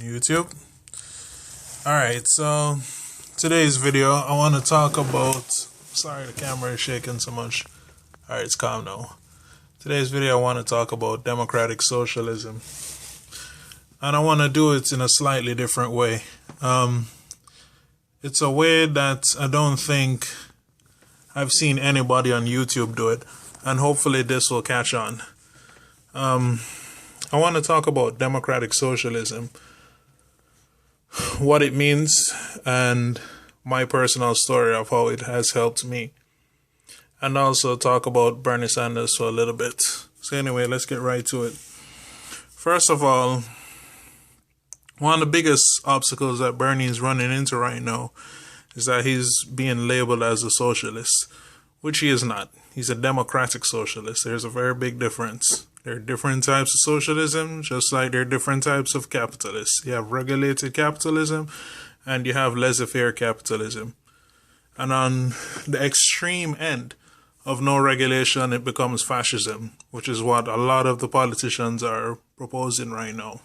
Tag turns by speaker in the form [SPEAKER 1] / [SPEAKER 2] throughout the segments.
[SPEAKER 1] YouTube. Alright, so today's video I want to talk about, sorry the camera is shaking so much. Alright, it's calm now. Today's video I want to talk about democratic socialism. And I want to do it in a slightly different way. It's a way that I don't think I've seen anybody on YouTube do it. And hopefully this will catch on. I want to talk about democratic socialism, what it means, and my personal story of how it has helped me. And also talk about Bernie Sanders for a little bit. So anyway, let's get right to it. First of all, one of the biggest obstacles that Bernie is running into right now is that he's being labeled as a socialist, which he is not. He's a democratic socialist. There's a very big difference. There are different types of socialism, just like there are different types of capitalists. You have regulated capitalism and you have laissez-faire capitalism. And on the extreme end of no regulation, it becomes fascism, which is what a lot of the politicians are proposing right now.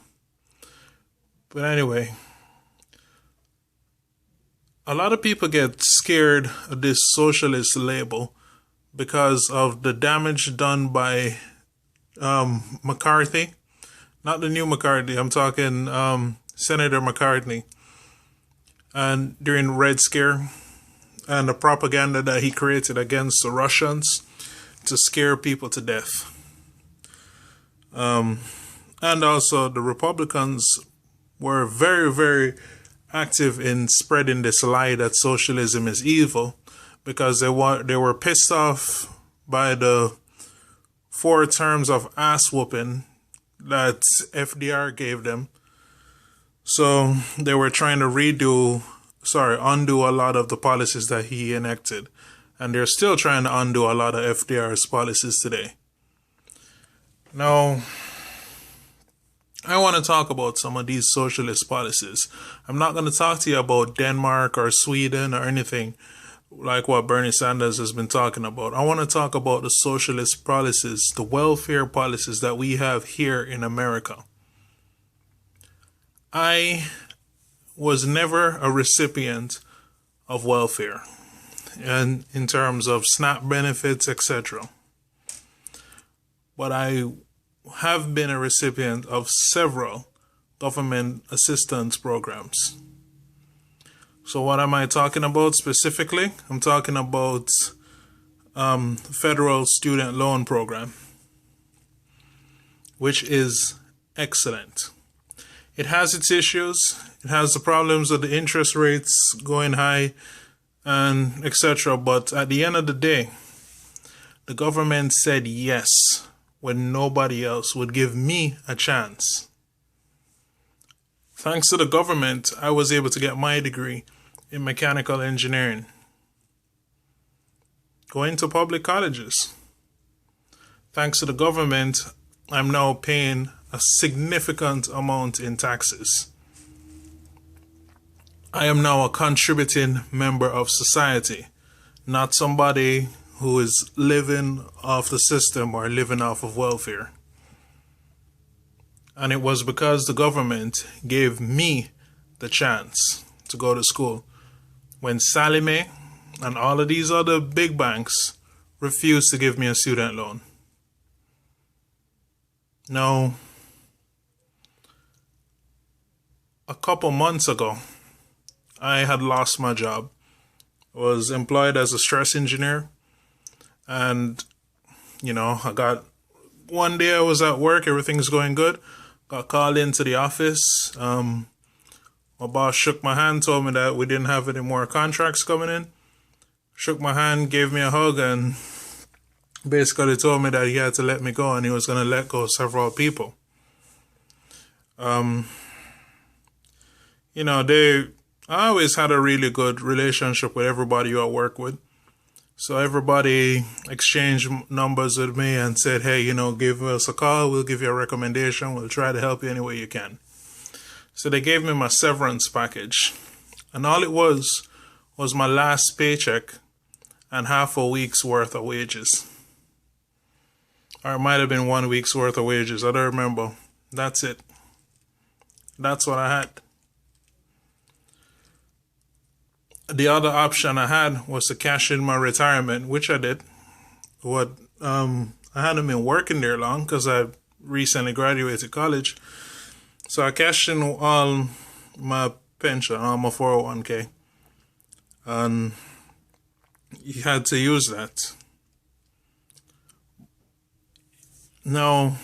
[SPEAKER 1] But anyway, a lot of people get scared of this socialist label because of the damage done by McCarthy. Not the new McCarthy, I'm talking Senator McCarthy. And during Red Scare and the propaganda that he created against the Russians to scare people to death. And also the Republicans were very, very active in spreading this lie that socialism is evil because they were pissed off by the 4 terms of ass whooping that FDR gave them. So they were trying to undo a lot of the policies that he enacted. And they're still trying to undo a lot of FDR's policies today. Now, I want to talk about some of these socialist policies. I'm not going to talk to you about Denmark or Sweden or anything like what Bernie Sanders has been talking about. I want to talk about the socialist policies, the welfare policies that we have here in America. I was never a recipient of welfare, and in terms of SNAP benefits, etc. But I have been a recipient of several government assistance programs. So what am I talking about specifically? I'm talking about federal student loan program, which is excellent. It has its issues. It has the problems of the interest rates going high and etc. But at the end of the day, the government said yes when nobody else would give me a chance. Thanks to the government, I was able to get my degree in mechanical engineering, going to public colleges. Thanks to the government, I'm now paying a significant amount in taxes. I am now a contributing member of society, not somebody who is living off the system or living off of welfare. And it was because the government gave me the chance to go to school when Sallie Mae and all of these other big banks refused to give me a student loan. Now, a couple months ago, I had lost my job. I was employed as a stress engineer. And, one day I was at work, everything's going good. Got called into the office. My boss shook my hand, told me that we didn't have any more contracts coming in. Shook my hand, gave me a hug, and basically told me that he had to let me go and he was going to let go of several people. I always had a really good relationship with everybody who I work with. So everybody exchanged numbers with me and said, hey, give us a call. We'll give you a recommendation. We'll try to help you any way you can. So they gave me my severance package. And all it was my last paycheck and half a week's worth of wages. Or it might have been 1 week's worth of wages. I don't remember. That's it. That's what I had. The other option I had was to cash in my retirement, which I did. I hadn't been working there long because I recently graduated college. So I cashed in all my pension, all my 401k. And you had to use that. Now,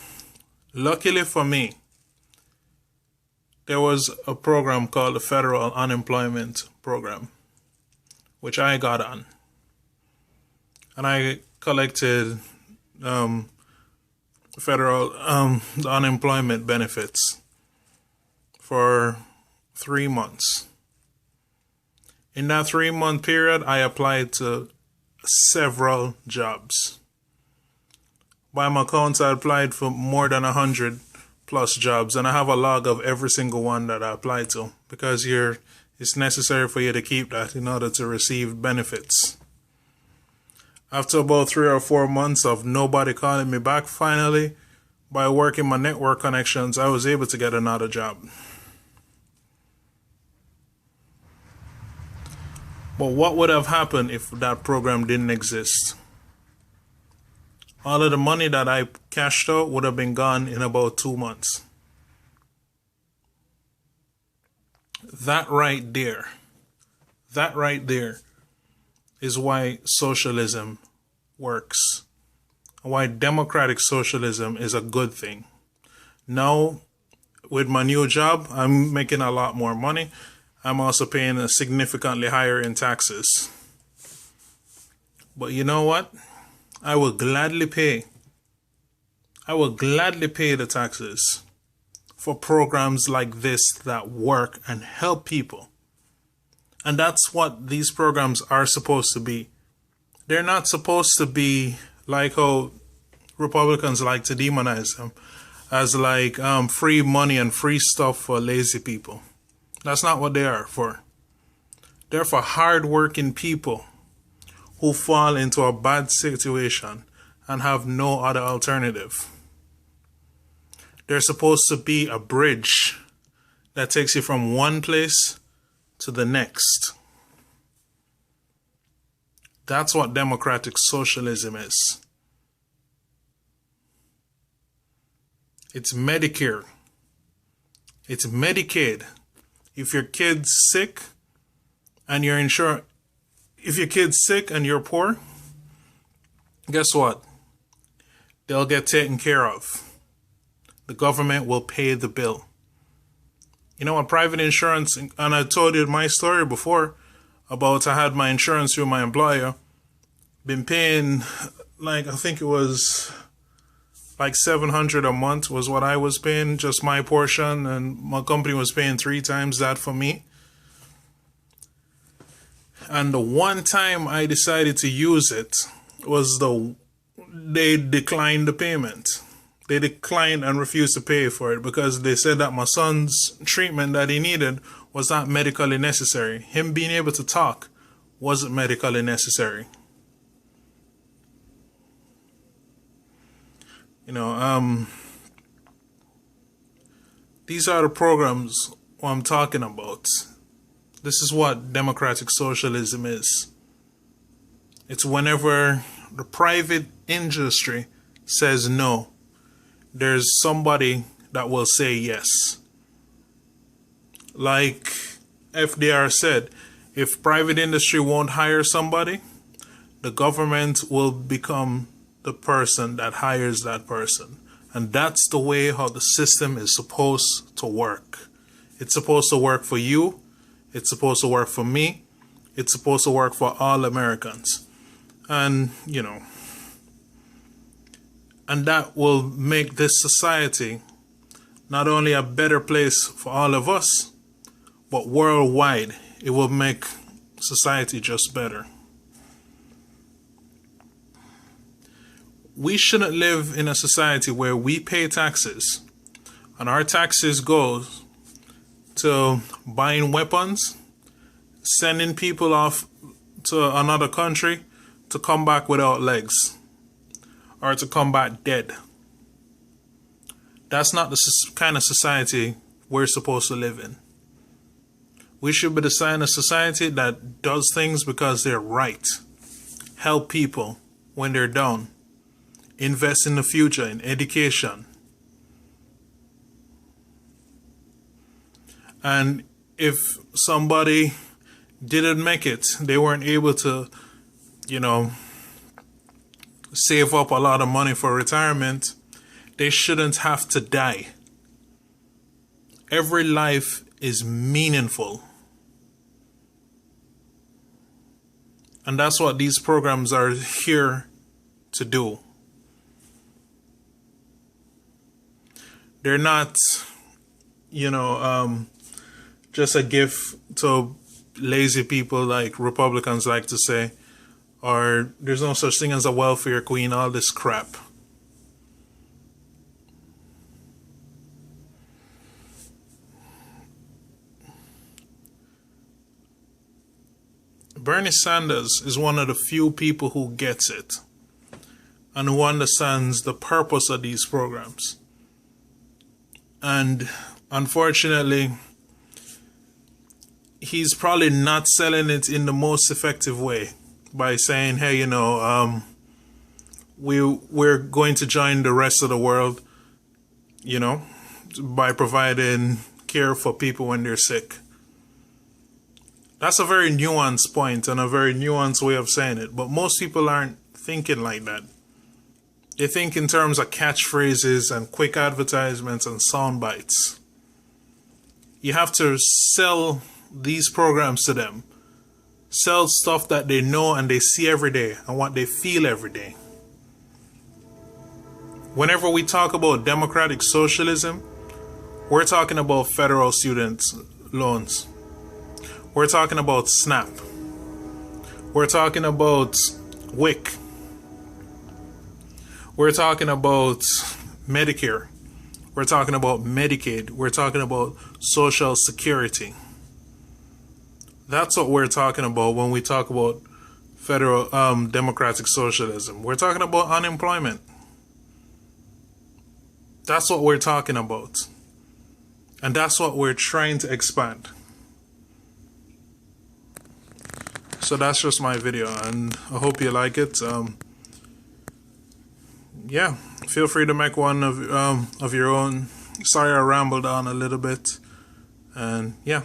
[SPEAKER 1] luckily for me, there was a program called the Federal Unemployment Program, which I got on. And I collected federal unemployment benefits for 3 months. In that 3-month period, I applied to several jobs. By my counts, I applied for more than 100 plus jobs, and I have a log of every single one that I applied to because it's necessary for you to keep that in order to receive benefits. After about 3 or 4 months of nobody calling me back, finally, by working my network connections, I was able to get another job. But what would have happened if that program didn't exist? All of the money that I cashed out would have been gone in about 2 months. That right there is why socialism works, why democratic socialism is a good thing. Now, with my new job, I'm making a lot more money. I'm also paying a significantly higher in taxes. But you know what? I will gladly pay the taxes for programs like this that work and help people. And that's what these programs are supposed to be. They're not supposed to be like how Republicans like to demonize them as like free money and free stuff for lazy people. That's not what they are for. They're for hard-working people who fall into a bad situation and have no other alternative. They're supposed to be a bridge that takes you from one place to the next. That's what democratic socialism is. It's Medicare. It's Medicaid. If your kid's sick and you're insured, if your kid's sick and you're poor, guess what? They'll get taken care of. The government will pay the bill. You know what, private insurance, and I told you my story before about I had my insurance through my employer, been paying like, I think it was like $700 a month was what I was paying, just my portion, and my company was paying 3 times that for me. And the one time I decided to use it was they declined the payment. They declined and refused to pay for it because they said that my son's treatment that he needed was not medically necessary. Him being able to talk wasn't medically necessary. You know, these are the programs what I'm talking about. This is what democratic socialism is. It's whenever the private industry says no, there's somebody that will say yes. Like FDR said, if private industry won't hire somebody, the government will become the person that hires that person. And that's the way how the system is supposed to work. It's supposed to work for you. It's supposed to work for me. It's supposed to work for all Americans. And, you know, and that will make this society not only a better place for all of us, but worldwide, it will make society just better. We shouldn't live in a society where we pay taxes and our taxes go to buying weapons, sending people off to another country to come back without legs or to come back dead. That's not the kind of society we're supposed to live in. We should be the sign of society that does things because they're right. Help people when they're down. Invest in the future, in education. And if somebody didn't make it, they weren't able to, save up a lot of money for retirement, they shouldn't have to die. Every life is meaningful. And that's what these programs are here to do. They're not, just a gift to lazy people like Republicans like to say, or there's no such thing as a welfare queen, all this crap. Bernie Sanders is one of the few people who gets it and who understands the purpose of these programs. And unfortunately, he's probably not selling it in the most effective way by saying, hey, we're going to join the rest of the world, by providing care for people when they're sick. That's a very nuanced point and a very nuanced way of saying it, but most people aren't thinking like that. They think in terms of catchphrases and quick advertisements and sound bites. You have to sell these programs to them. Sell stuff that they know and they see every day and what they feel every day. Whenever we talk about democratic socialism, we're talking about federal student loans. We're talking about SNAP. We're talking about WIC. We're talking about Medicare. We're talking about Medicaid. We're talking about Social Security. That's what we're talking about when we talk about federal democratic socialism. We're talking about unemployment. That's what we're talking about. And that's what we're trying to expand. So that's just my video, and I hope you like it. Yeah, feel free to make one of your own. Sorry I rambled on a little bit, and yeah.